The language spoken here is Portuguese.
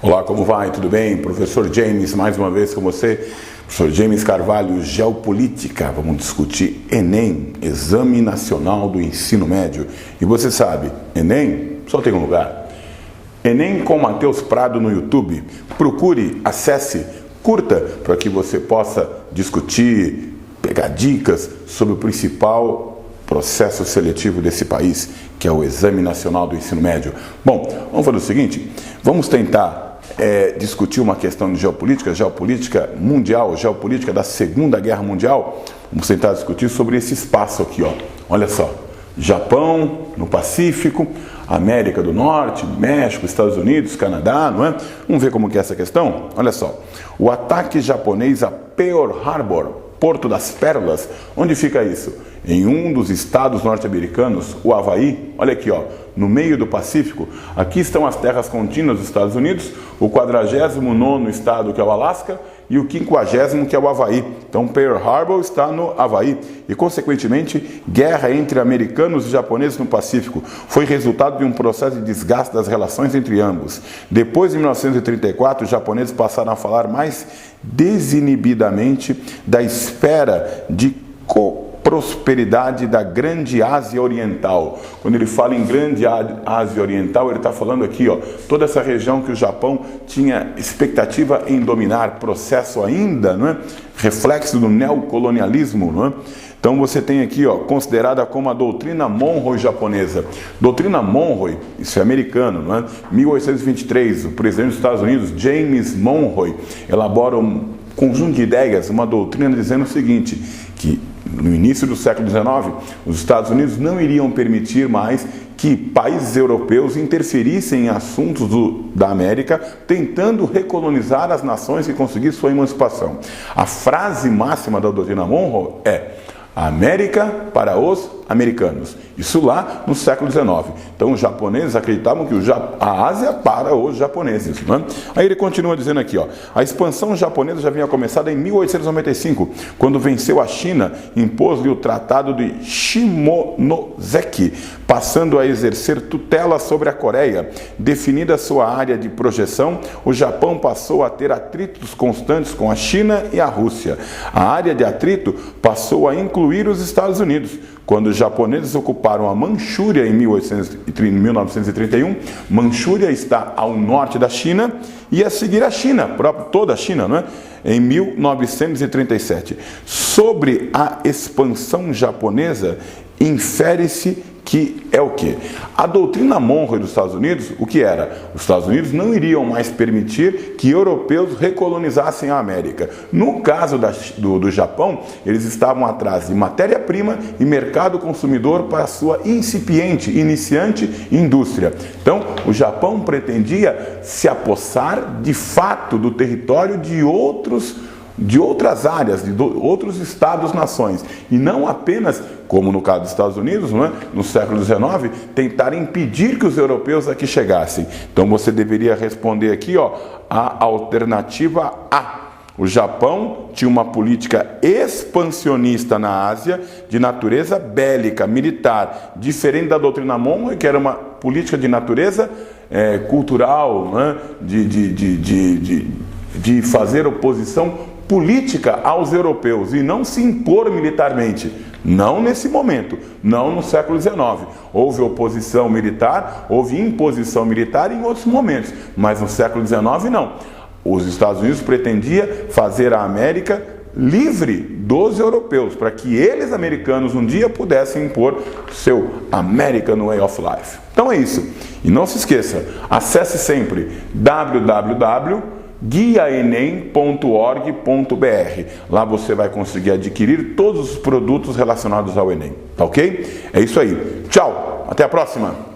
Olá, como vai? Tudo bem? Professor James, mais uma vez com você. Professor James Carvalho, Geopolítica. Vamos discutir Enem, Exame Nacional do Ensino Médio. E você sabe, Enem só tem um lugar. Enem com Matheus Prado no YouTube. Procure, acesse, curta, para que você possa discutir, pegar dicas sobre o principal processo seletivo desse país, que é o Exame Nacional do Ensino Médio. Bom, vamos fazer o seguinte, vamos tentar discutir uma questão de geopolítica mundial, geopolítica da Segunda Guerra Mundial. Vamos tentar discutir sobre esse espaço aqui, ó. Olha só, Japão no Pacífico, América do Norte, México, Estados Unidos, Canadá, não é? Vamos ver como que é essa questão? Olha só, o ataque japonês a Pearl Harbor, Porto das Pérolas, onde fica isso? Em um dos estados norte-americanos, o Havaí, olha aqui, ó, no meio do Pacífico. Aqui estão as terras contínuas dos Estados Unidos, o 49º estado, que é o Alasca, e o 50º, que é o Havaí. Então, Pearl Harbor está no Havaí. E, consequentemente, guerra entre americanos e japoneses no Pacífico foi resultado de um processo de desgaste das relações entre ambos. Depois de 1934, os japoneses passaram a falar mais desinibidamente da esfera de prosperidade da Grande Ásia Oriental. Quando ele fala em Grande Ásia Oriental, ele está falando aqui, ó, toda essa região que o Japão tinha expectativa em dominar, processo ainda, não é? Reflexo do neocolonialismo, não é? Então você tem aqui, ó, considerada como a doutrina Monroe japonesa. Doutrina Monroe, isso é americano, não é? 1823, o presidente dos Estados Unidos, James Monroe, elabora um conjunto de ideias, uma doutrina dizendo o seguinte, que no início do século XIX, os Estados Unidos não iriam permitir mais que países europeus interferissem em assuntos da América, tentando recolonizar as nações e conseguir sua emancipação. A frase máxima da doutrina Monroe é: a América para os americanos. Isso lá no século XIX. Então os japoneses acreditavam que a Ásia para os japoneses. Não é? Aí ele continua dizendo aqui, ó, a expansão japonesa já vinha começada em 1895, quando venceu a China, impôs-lhe o Tratado de Shimonoseki, passando a exercer tutela sobre a Coreia. Definida sua área de projeção, o Japão passou a ter atritos constantes com a China e a Rússia. A área de atrito passou a incluir os Estados Unidos. Quando os japoneses ocuparam a Manchúria em 1931, Manchúria está ao norte da China e a seguir a China, toda a China, não é? Em 1937. Sobre a expansão japonesa, infere-se que é o quê? A doutrina Monroe dos Estados Unidos, o que era? Os Estados Unidos não iriam mais permitir que europeus recolonizassem a América. No caso do Japão, eles estavam atrás de matéria-prima e mercado consumidor para a sua iniciante indústria. Então, o Japão pretendia se apossar de fato do território de outras áreas, de outros estados-nações, e não apenas, como no caso dos Estados Unidos, não é? No século XIX, tentar impedir que os europeus aqui chegassem. Então você deveria responder aqui, ó, a alternativa A. O Japão tinha uma política expansionista na Ásia, de natureza bélica, militar, diferente da doutrina Monroe, que era uma política de natureza cultural, né? de fazer oposição política aos europeus e não se impor militarmente. Não nesse momento, não no século XIX. Houve oposição militar, houve imposição militar em outros momentos, mas no século XIX não. Os Estados Unidos pretendiam fazer a América livre dos europeus, para que eles, americanos, um dia pudessem impor seu American Way of Life. Então é isso. E não se esqueça, acesse sempre www.guiaenem.org.br. Lá você vai conseguir adquirir todos os produtos relacionados ao Enem. Tá ok? É isso aí. Tchau. Até a próxima.